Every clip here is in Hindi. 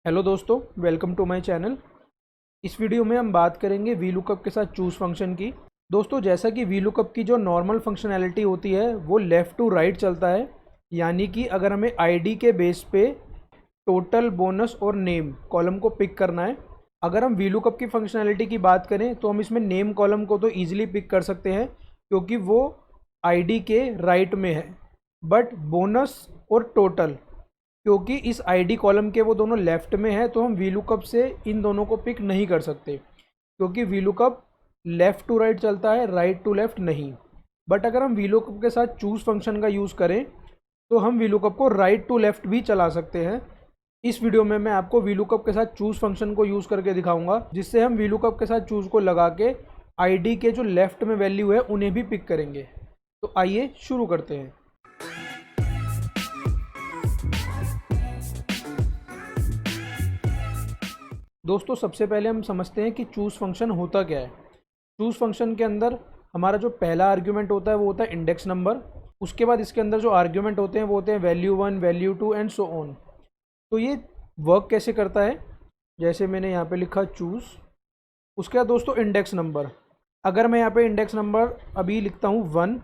हेलो दोस्तों, वेलकम टू माय चैनल। इस वीडियो में हम बात करेंगे वी लुकअप के साथ चूज़ फंक्शन की। दोस्तों, जैसा कि वी लुकअप की जो नॉर्मल फंक्शनैलिटी होती है वो लेफ़्ट टू राइट चलता है, यानी कि अगर हमें आईडी के बेस पे टोटल, बोनस और नेम कॉलम को पिक करना है। अगर हम वी लुकअप की फंक्शनैलिटी की बात करें तो हम इसमें नेम कॉलम को तो ईजिली पिक कर सकते हैं क्योंकि वो आईडी के राइट में है, बट बोनस और टोटल क्योंकि इस आईडी कॉलम के वो दोनों लेफ्ट में है तो हम वी लुकअप से इन दोनों को पिक नहीं कर सकते क्योंकि we look up left to right चलता है, राइट टू लेफ़्ट नहीं। बट अगर हम वी लुकअप के साथ चूज़ फंक्शन का यूज़ करें तो हम वी लुकअप को राइट टू लेफ़्ट भी चला सकते हैं। इस वीडियो में मैं आपको वी लुकअप के साथ चूज़ फंक्शन को यूज़ करके दिखाऊंगा, जिससे हम वी लुकअप के साथ चूज़ को लगा के आईडी के जो लेफ़्ट में वैल्यू है उन्हें भी पिक करेंगे। तो आइए शुरू करते हैं। दोस्तों, सबसे पहले हम समझते हैं कि चूज़ फंक्शन होता क्या है। चूज़ फंक्शन के अंदर हमारा जो पहला आर्ग्यूमेंट होता है वो होता है इंडेक्स नंबर। उसके बाद इसके अंदर जो आर्ग्यूमेंट होते हैं वो होते हैं value 1, value 2 and so on. तो ये वर्क कैसे करता है, जैसे मैंने यहाँ पे लिखा चूज़, उसके बाद दोस्तों इंडेक्स नंबर। अगर मैं यहाँ पे इंडेक्स नंबर अभी लिखता हूँ 1,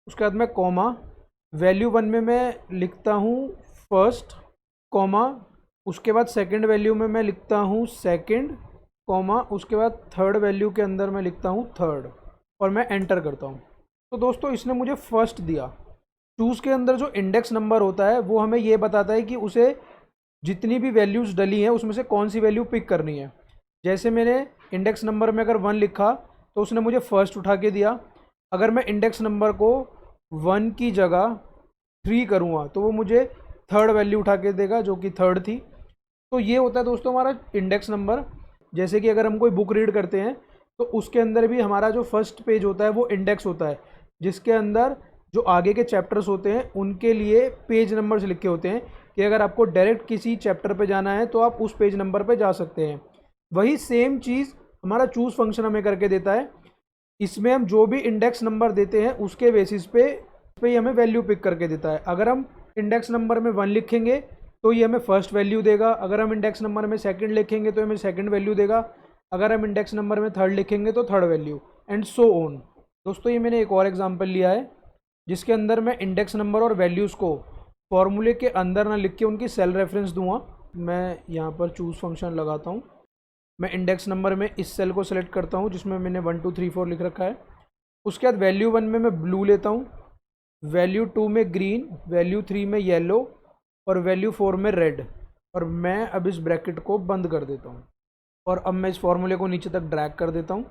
उसके बाद मैं कॉमा, वैल्यू 1 में मैं लिखता हूँ फर्स्ट, कॉमा, उसके बाद सेकंड वैल्यू में मैं लिखता हूँ सेकंड, कॉमा, उसके बाद थर्ड वैल्यू के अंदर मैं लिखता हूँ थर्ड, और मैं एंटर करता हूँ। तो दोस्तों, इसने मुझे फर्स्ट दिया। चूज़ के अंदर जो इंडेक्स नंबर होता है वो हमें ये बताता है कि उसे जितनी भी वैल्यूज़ डली हैं उसमें से कौन सी वैल्यू पिक करनी है। जैसे मैंने इंडेक्स नंबर में अगर 1 लिखा तो उसने मुझे फर्स्ट उठा के दिया। अगर मैं इंडेक्स नंबर को 1 की जगह 3 करूँगा तो वो मुझे थर्ड वैल्यू उठा के देगा जो कि थर्ड थी। तो ये होता है दोस्तों हमारा इंडेक्स नंबर। जैसे कि अगर हम कोई बुक रीड करते हैं तो उसके अंदर भी हमारा जो फर्स्ट पेज होता है वो इंडेक्स होता है, जिसके अंदर जो आगे के चैप्टर्स होते हैं उनके लिए पेज नंबर्स लिखे होते हैं कि अगर आपको डायरेक्ट किसी चैप्टर पे जाना है तो आप उस पेज नंबर पे जा सकते हैं। वही सेम चीज़ हमारा चूज़ फंक्शन हमें करके देता है। इसमें हम जो भी इंडेक्स नंबर देते हैं उसके बेसिस पे ही हमें वैल्यू पिक करके देता है। अगर हम इंडेक्स नंबर में 1 लिखेंगे तो ये हमें फर्स्ट वैल्यू देगा। अगर हम इंडेक्स नंबर में सेकंड लिखेंगे तो हमें सेकंड वैल्यू देगा। अगर हम इंडेक्स नंबर में थर्ड लिखेंगे तो third value, and so on. दोस्तों, ये मैंने एक और एग्जांपल लिया है जिसके अंदर मैं इंडेक्स नंबर और वैल्यूज़ को फॉर्मूले के अंदर ना लिख के उनकी सेल रेफरेंस दूंगा। मैं यहाँ पर चूज़ फंक्शन लगाता हूँ। मैं इंडेक्स नंबर में इस सेल को सेलेक्ट करता हूँ जिसमें मैंने 1 2 3 4 लिख रखा है। उसके बाद वैल्यू 1 में मैं ब्लू लेता हूँ, वैल्यू 2 में ग्रीन, वैल्यू 3 में येलो और वैल्यू 4 में रेड। और मैं अब इस ब्रैकेट को बंद कर देता हूँ और अब मैं इस फॉर्मूले को नीचे तक ड्रैग कर देता हूँ।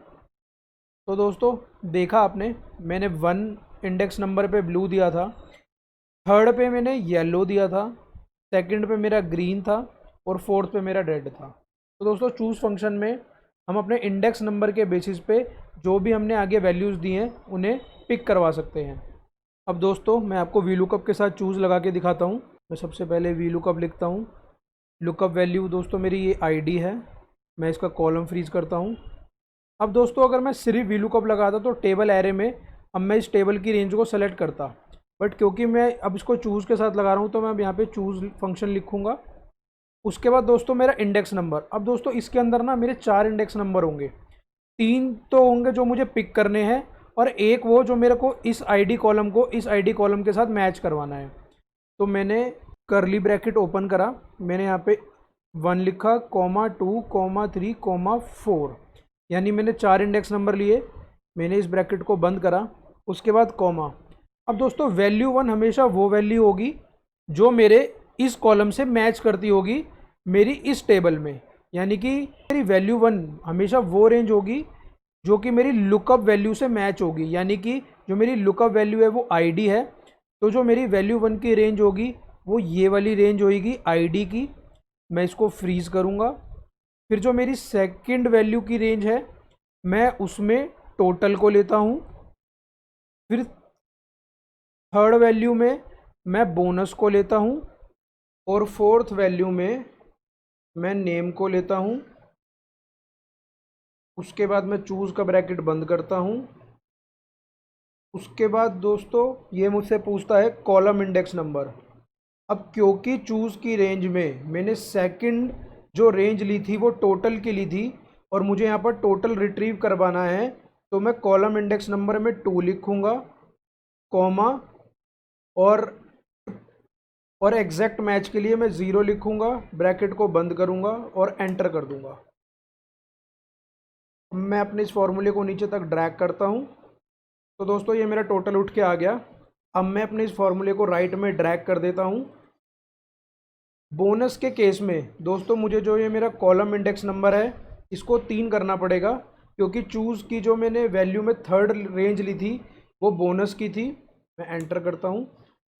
तो दोस्तों, देखा आपने, मैंने 1 इंडेक्स नंबर पे ब्लू दिया था, थर्ड पे मैंने येलो दिया था, सेकंड पे मेरा ग्रीन था और फोर्थ पे मेरा रेड था। तो दोस्तों, चूज़ फंक्शन में हम अपने इंडेक्स नंबर के बेसिस पे जो भी हमने आगे वैल्यूज़ दी हैं उन्हें पिक करवा सकते हैं। अब दोस्तों, मैं आपको वी लुकअप के साथ चूज़ लगा के दिखाता हूँ। मैं सबसे पहले वी लुकअप लिखता हूँ। लुकअप वैल्यू दोस्तों मेरी ये आईडी है। मैं इसका कॉलम फ्रीज करता हूँ। अब दोस्तों, अगर मैं सिर्फ वी लुकअप लगाता तो टेबल एरे में अब मैं इस टेबल की रेंज को सेलेक्ट करता, बट क्योंकि मैं अब इसको चूज़ के साथ लगा रहा हूँ तो मैं अब यहाँ पे चूज़ फंक्शन लिखूँगा। उसके बाद दोस्तों मेरा इंडेक्स नंबर। अब दोस्तों, इसके अंदर ना मेरे 4 इंडेक्स नंबर होंगे। 3 तो होंगे जो मुझे पिक करने हैं और एक वो जो मेरे को इस आईडी कॉलम को इस आईडी कॉलम के साथ मैच करवाना है। तो मैंने करली ब्रैकेट ओपन करा, मैंने यहाँ पे 1 लिखा, कॉमा 2, कॉमा 3, कॉमा 4, यानी मैंने 4 इंडेक्स नंबर लिए। मैंने इस ब्रैकेट को बंद करा, उसके बाद कॉमा। अब दोस्तों, वैल्यू 1 हमेशा वो वैल्यू होगी जो मेरे इस कॉलम से मैच करती होगी मेरी इस टेबल में, यानी कि मेरी वैल्यू 1 हमेशा वो रेंज होगी जो कि मेरी लुकअप वैल्यू से मैच होगी, यानी कि जो मेरी लुकअप वैल्यू है वो आईडी है। तो जो मेरी वैल्यू 1 की रेंज होगी वो ये वाली रेंज होगी आईडी की। मैं इसको फ्रीज़ करूँगा। फिर जो मेरी सेकंड वैल्यू की रेंज है मैं उसमें टोटल को लेता हूँ। फिर थर्ड वैल्यू में मैं बोनस को लेता हूँ और फोर्थ वैल्यू में मैं नेम को लेता हूँ। उसके बाद मैं चूज़ का ब्रैकेट बंद करता हूँ। उसके बाद दोस्तों, ये मुझसे पूछता है कॉलम इंडेक्स नंबर। अब क्योंकि चूज़ की रेंज में मैंने सेकंड जो रेंज ली थी वो टोटल की ली थी और मुझे यहाँ पर टोटल रिट्रीव करवाना है, तो मैं कॉलम इंडेक्स नंबर में 2 लिखूँगा, कॉमा, और एग्जैक्ट मैच के लिए मैं 0 लिखूँगा, ब्रैकेट को बंद करूँगा और एंटर कर दूँगा। मैं अपने इस फॉर्मूले को नीचे तक ड्रैग करता हूँ, तो दोस्तों ये मेरा टोटल उठ के आ गया। अब मैं अपने इस फॉर्मूले को राइट में ड्रैग कर देता हूँ। बोनस के केस में दोस्तों मुझे जो ये मेरा कॉलम इंडेक्स नंबर है इसको 3 करना पड़ेगा, क्योंकि चूज़ की जो मैंने वैल्यू में 3rd रेंज ली थी वो बोनस की थी। मैं एंटर करता हूँ।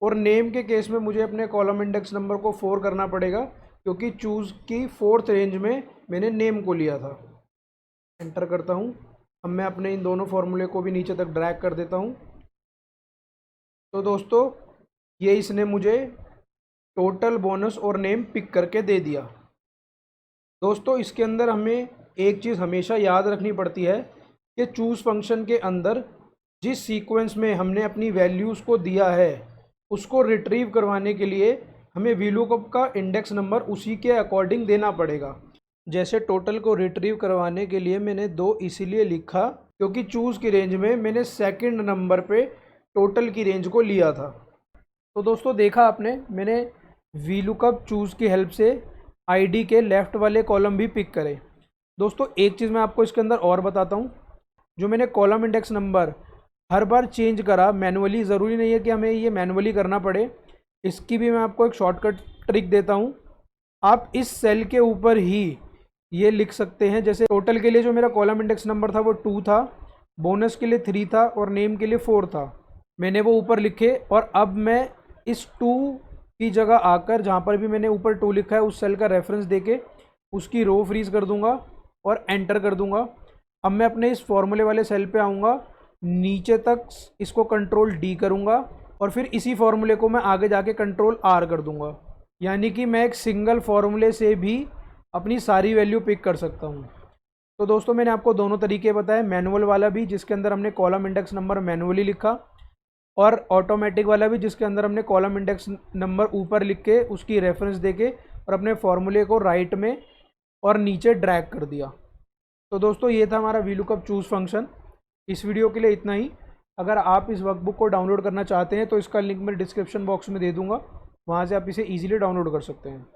और नेम के केस में मुझे अपने कॉलम इंडेक्स नंबर को 4 करना पड़ेगा, क्योंकि चूज़ की 4th रेंज में मैंने नेम को लिया था। एंटर करता हूँ। अब मैं अपने इन दोनों फॉर्मूले को भी नीचे तक ड्रैग कर देता हूँ। तो दोस्तों ये इसने मुझे टोटल, बोनस और नेम पिक करके दे दिया। दोस्तों इसके अंदर हमें एक चीज़ हमेशा याद रखनी पड़ती है कि चूज़ फंक्शन के अंदर जिस सीक्वेंस में हमने अपनी वैल्यूज़ को दिया है उसको रिट्रीव करवाने के लिए हमें वीलुकअप का इंडेक्स नंबर उसी के अकॉर्डिंग देना पड़ेगा। जैसे टोटल को रिट्रीव करवाने के लिए मैंने 2 इसीलिए लिखा क्योंकि चूज़ की रेंज में मैंने 2nd नंबर पे टोटल की रेंज को लिया था। तो दोस्तों देखा आपने, मैंने वीलुकअप चूज़ की हेल्प से आईडी के लेफ़्ट वाले कॉलम भी पिक करे। दोस्तों एक चीज़ मैं आपको इसके अंदर और बताता हूँ, जो मैंने कॉलम इंडेक्स नंबर हर बार चेंज करा मैनुअली, ज़रूरी नहीं है कि हमें ये मैनुअली करना पड़े। इसकी भी मैं आपको एक शॉर्टकट ट्रिक देता हूँ। आप इस सेल के ऊपर ही ये लिख सकते हैं। जैसे टोटल के लिए जो मेरा कॉलम इंडेक्स नंबर था वो 2 था, बोनस के लिए 3 था और नेम के लिए 4 था। मैंने वो ऊपर लिखे और अब मैं इस 2 की जगह आकर जहाँ पर भी मैंने ऊपर 2 लिखा है उस सेल का रेफरेंस देके उसकी रो फ्रीज कर दूंगा और एंटर कर दूंगा। अब मैं अपने इस फॉर्मूले वाले सेल पे आऊँगा, नीचे तक इसको कंट्रोल D करूँगा और फिर इसी फॉर्मूले को मैं आगे जाके कंट्रोल R कर दूंगा। यानी कि मैं एक सिंगल फॉर्मूले से भी अपनी सारी वैल्यू पिक कर सकता हूँ। तो दोस्तों मैंने आपको दोनों तरीके बताए, मैनुअल वाला भी जिसके अंदर हमने कॉलम इंडेक्स नंबर मैनुअली लिखा, और ऑटोमेटिक वाला भी जिसके अंदर हमने कॉलम इंडेक्स नंबर ऊपर लिख के उसकी रेफरेंस देके और अपने फॉर्मूले को राइट में और नीचे ड्रैग कर दिया। तो दोस्तों ये था हमारा वीलुकअप चूज़ फंक्शन। इस वीडियो के लिए इतना ही। अगर आप इस वर्कबुक को डाउनलोड करना चाहते हैं तो इसका लिंक मैं डिस्क्रिप्शन बॉक्स में दे दूँगा, वहाँ से आप इसे ईजिली डाउनलोड कर सकते हैं।